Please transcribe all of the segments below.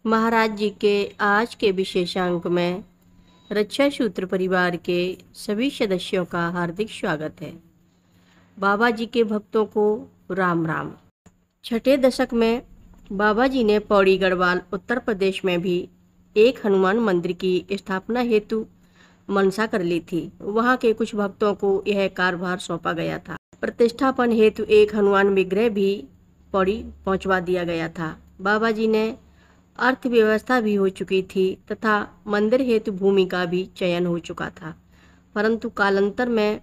महाराज जी के आज के विशेषांक में रक्षा सूत्र परिवार के सभी सदस्यों का हार्दिक स्वागत है। बाबा जी के भक्तों को राम राम। छठे दशक में बाबा जी ने पौड़ी गढ़वाल उत्तर प्रदेश में भी एक हनुमान मंदिर की स्थापना हेतु मनसा कर ली थी। वहां के कुछ भक्तों को यह कार्यभार सौंपा गया था। प्रतिष्ठापन हेतु एक हनुमान विग्रह भी पौड़ी पहुंचवा दिया गया था। बाबा जी ने अर्थव्यवस्था भी हो चुकी थी तथा मंदिर हेतु भूमि का भी चयन हो चुका था, परंतु कालांतर में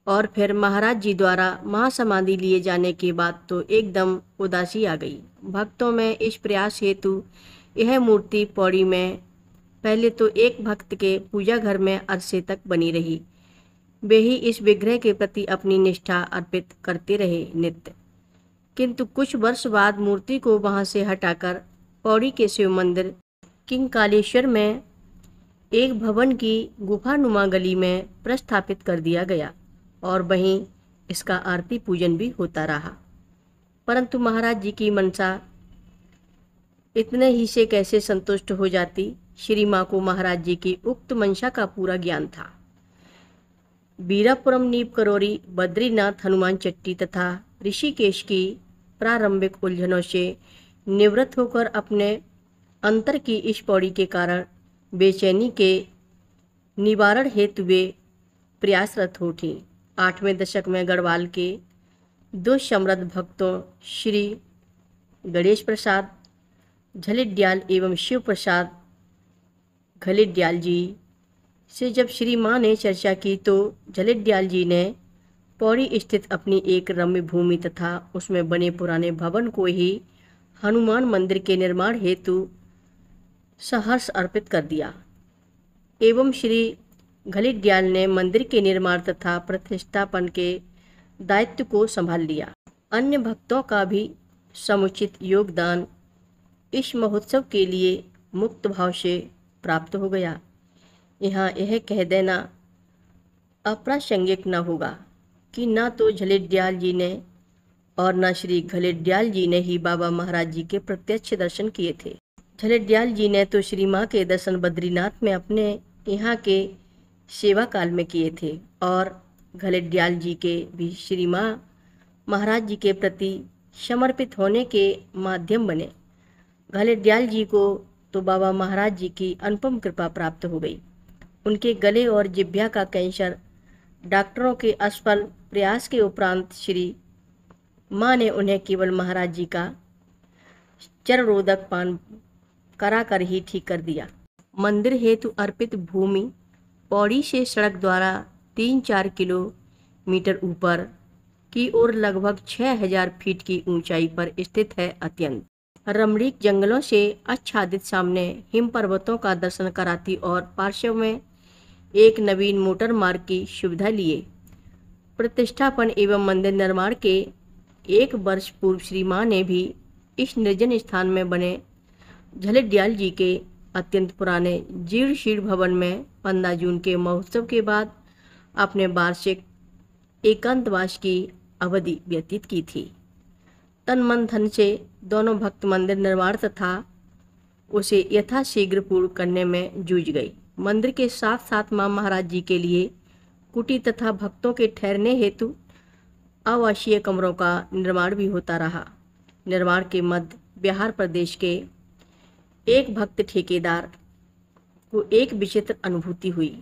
और फिर महाराज जी द्वारा महासमाधि लिए जाने के बाद तो एकदम उदासी आ गई। भक्तों में इस प्रयास हेतु यह मूर्ति पौड़ी में पहले तो एक भक्त के पूजा घर में अरसे तक बनी रही। वे ही इस विग्रह के प्रति अपनी निष्ठा अर्पित करते रहे नित्य। किंतु कुछ वर्ष बाद मूर्ति को वहां से हटाकर पौड़ी के शिव मंदिर किंकालेश्वर में एक भवन की गुफानुमा गली में प्रस्थापित कर दिया गया और वहीं इसका आरती पूजन भी होता रहा। परंतु महाराज जी की मनसा इतने ही से कैसे संतुष्ट हो जाती। श्री माँ को महाराज जी की उक्त मंशा का पूरा ज्ञान था। बीरापुरम, नीप करोरी, बद्रीनाथ, हनुमान चट्टी तथा ऋषिकेश की प्रारंभिक उलझनों से निवृत्त होकर अपने अंतर की इस पौड़ी के कारण बेचैनी के निवारण हेतु वे प्रयासरत हो उठी। 8वें दशक में गढ़वाल के दो समृद्ध भक्तों श्री गणेश प्रसाद झलिड्याल एवं शिव प्रसाद घलिड्याल जी से जब श्री माँ ने चर्चा की तो झलिड्याल जी ने पौड़ी स्थित अपनी एक रम्य भूमि तथा उसमें बने पुराने भवन को ही हनुमान मंदिर के निर्माण हेतु सहर्ष अर्पित कर दिया एवं श्री घलिड्याल ने मंदिर के निर्माण तथा प्रतिष्ठापन के दायित्व को संभाल लिया। अन्य भक्तों का भी समुचित योगदान इस महोत्सव के लिए मुक्त भाव से प्राप्त हो गया। यहाँ यह कह देना अप्रासंगिक न होगा कि न तो झलिड्याल जी ने और न श्री घलिड्याल जी ने ही बाबा महाराज जी के प्रत्यक्ष दर्शन किए थे। झलिड्याल जी ने तो श्री माँ के दर्शन बद्रीनाथ में अपने यहाँ के सेवा काल में किए थे और घलिड्याल जी के भी श्री माँ महाराज जी के प्रति समर्पित होने के माध्यम बने। घलिड्याल जी को तो बाबा महाराज जी की अनुपम कृपा प्राप्त हो गई। उनके गले और जिह्वा का कैंसर डॉक्टरों के असफल प्रयास के उपरांत श्री माँ ने उन्हें केवल महाराज जी का चररोदक पान कराकर ही ठीक कर दिया। मंदिर हेतु अर्पित भूमि पौड़ी से सड़क द्वारा 3-4 किलोमीटर ऊपर की ओर लगभग 6000 फीट की ऊंचाई पर स्थित है। अत्यंत रमणीक जंगलों से आच्छादित सामने हिम पर्वतों का दर्शन कराती और पार्श्व में एक नवीन मोटर मार्ग की सुविधा लिए प्रतिष्ठापन एवं मंदिर निर्माण के 1 वर्ष पूर्व श्री माँ ने भी इस निर्जन स्थान में बने झलिड्याल जी के अत्यंत पुराने जीर्ण शीर्ण भवन में 15 जून के महोत्सव के बाद अपने वार्षिक एकांतवास की अवधि व्यतीत की थी। तन मन धन से दोनों भक्त मंदिर निर्माण तथा उसे यथाशीघ्र पूर्ण करने में जूझ गई। मंदिर के साथ साथ माँ महाराज जी के लिए कुटी तथा भक्तों के ठहरने हेतु आवासीय कमरों का निर्माण भी होता रहा। निर्माण के मध्य बिहार प्रदेश के एक भक्त ठेकेदार को एक विचित्र अनुभूति हुई।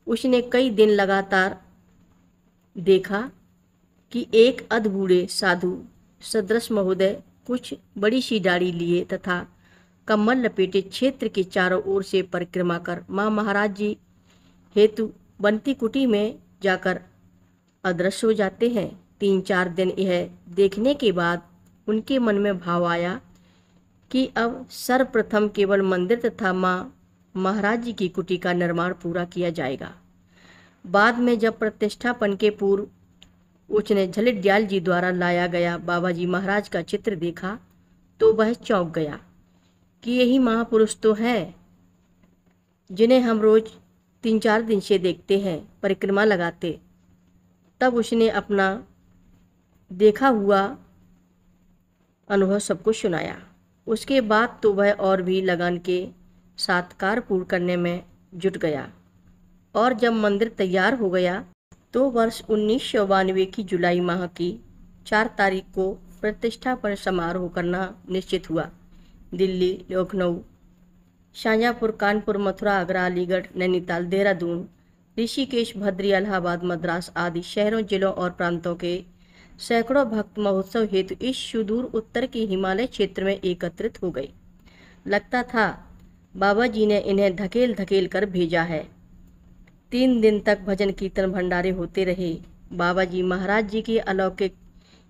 उसने कई दिन लगातार देखा कि एक अधबूढ़े साधु सदृश महोदय कुछ बड़ी सी दाढ़ी लिए तथा कम्बल लपेटे क्षेत्र के चारों ओर से परिक्रमा कर माँ महाराज जी हेतु बनती कुटी में जाकर अदृश्य हो जाते हैं। 3-4 दिन यह देखने के बाद उनके मन में भाव आया कि अब सर्वप्रथम केवल मंदिर तथा माँ महाराज जी की कुटी का निर्माण पूरा किया जाएगा। बाद में जब प्रतिष्ठापन के पूर्व उसने झलिड्याल जी द्वारा लाया गया बाबा जी महाराज का चित्र देखा तो वह चौंक गया कि यही महापुरुष तो हैं जिन्हें हम रोज 3-4 दिन से देखते हैं परिक्रमा लगाते। तब उसने अपना देखा हुआ अनुभव सबको सुनाया। उसके बाद तो वह और भी लगन के साथ कार्य पूर्ण करने में जुट गया और जब मंदिर तैयार हो गया तो वर्ष 1992 की जुलाई माह की 4 तारीख को प्रतिष्ठापन समारोह करना निश्चित हुआ। दिल्ली, लखनऊ, शाहजहाँपुर, कानपुर, मथुरा, आगरा, अलीगढ़, नैनीताल, देहरादून, ऋषिकेश, भद्री, इलाहाबाद, मद्रास आदि शहरों, जिलों और प्रांतों के सैकड़ों भक्त महोत्सव हेतु इस सुदूर उत्तर के हिमालय क्षेत्र में एकत्रित हो गए। लगता था बाबा जी ने इन्हें धकेल धकेल कर भेजा है। 3 दिन तक भजन कीर्तन भंडारे होते रहे। बाबा जी महाराज जी की अलौकिक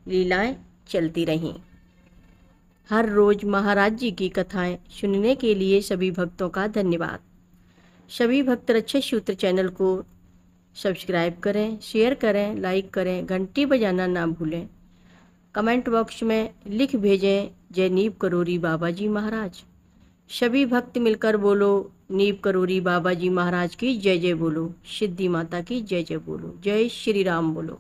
लीलाएं चलती रहीं। हर रोज महाराज जी की कथाएं सुनने के लिए सभी भक्तों का धन्यवाद। सभी भक्त रक्षक सूत्र चैनल को सब्सक्राइब करें, शेयर करें, लाइक करें, घंटी बजाना ना भूलें। कमेंट बॉक्स में लिख भेजें जय नीव करोरी बाबा जी महाराज। सभी भक्त मिलकर बोलो नीव करोरी बाबा जी महाराज की जय जय बोलो। सिद्धि माता की जय जय बोलो। जय श्री राम बोलो।